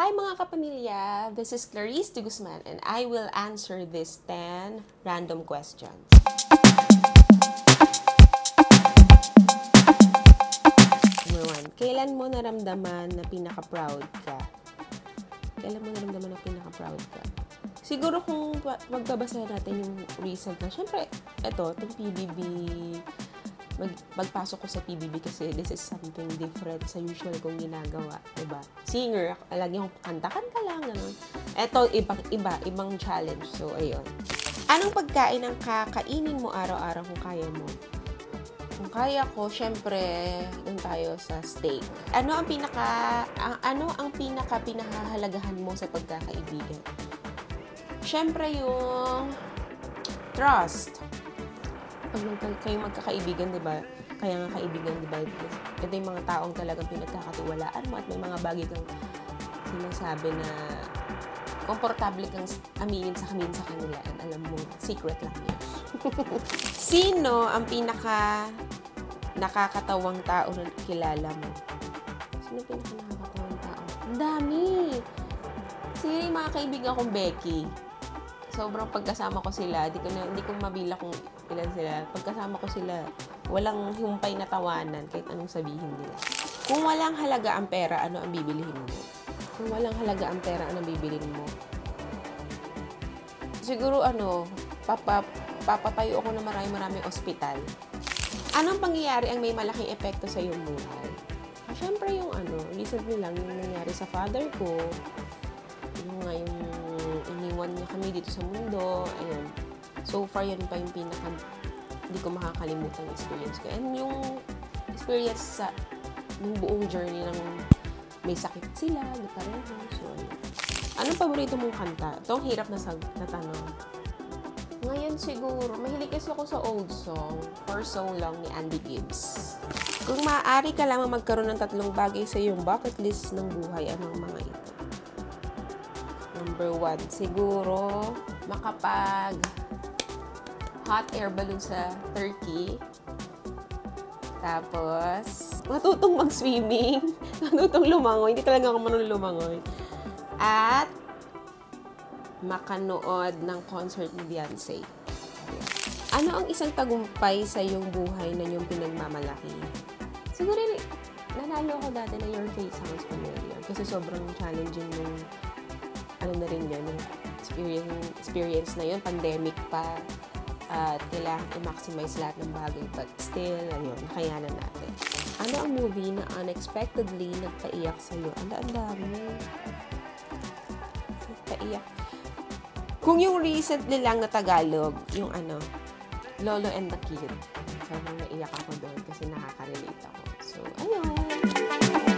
Hi mga kapamilya, this is Clarice de Guzman and I will answer these 10 random questions. Number 1, kailan mo naramdaman na pinaka-proud ka? Kailan mo naramdaman na pinaka-proud ka? Siguro kung magbabasa natin yung recent na, syempre, itong PBB, magpasok ko sa PBB kasi this is something different sa usual kong ginagawa, diba? Singer, lagi akong kanta-kanta lang, gano'n. Eto, ibang challenge. So, ayun. Anong pagkain ang kakainin mo araw-araw kung kaya mo? Kung kaya ko, syempre, dun tayo sa steak. Ano ang pinakahalagahan mo sa pagkakaibigan? Syempre, yung trust. Pag kayo magkakaibigan, di ba? Kaya nga kaibigan, di ba? Ito yung mga taong talagang pinagkakatiwalaan mo at may mga bagay kang sinasabi na komportable kang aminin sa kanila at alam mo, secret lang yun. Sino ang nakakatawang tao na kilala mo? Sino nakakatawang tao? Ang dami! Sino yung mga kaibigan kong Becky? Sobrang pagkasama ko sila, hindi ko mabila kung ilan sila. Pagkasama ko sila, walang humpay na tawanan kahit anong sabihin nila. Kung walang halaga ang pera, ano ang bibilihin mo? Kung walang halaga ang pera, ano ang bibilihin mo? Siguro papatayo ako ng maraming ospital. Anong pangyayari ang may malaking epekto sa iyong buhay? Siyempre yung recently lang yung nangyari sa father ko. Yung iniwan niya kami dito sa mundo. Ayun. So far, yun pa yung hindi ko makakalimutan yung experience ko. And yung experience yung buong journey ng may sakit sila, di pareho. So, anong paborito mong kanta? Ito ang hirap na tanong. Ngayon siguro, mahilig kasi ako sa old song, For So Long ni Andy Gibbs. Kung maaari ka lamang magkaroon ng 3 bagay sa iyong bucket list ng buhay, anong mga ito? Number 1, siguro makapag hot air balloon sa Turkey. Tapos, matutong mag-swimming. Matutong lumangoy. Hindi talaga ako marunong lumangoy. At makanood ng concert ni Beyonce. Ano ang isang tagumpay sa iyong buhay na iyong pinagmamalaki? Siguro, nanalo ako dati na Your Face Sounds Familiar. Kasi sobrang challenging yung na rin yun, yung experience na yun, pandemic pa, at kailangan i-maximize lahat ng bagay, but still, ayun, nakayanan natin. Ano ang movie na unexpectedly nagpaiyak sa'yo? Ang dami. Nagpaiyak. Kung yung recently lang na Tagalog, yung Lolo and the Kid, sobrang naiyak ako doon kasi nakaka-relate ako. So, ayun.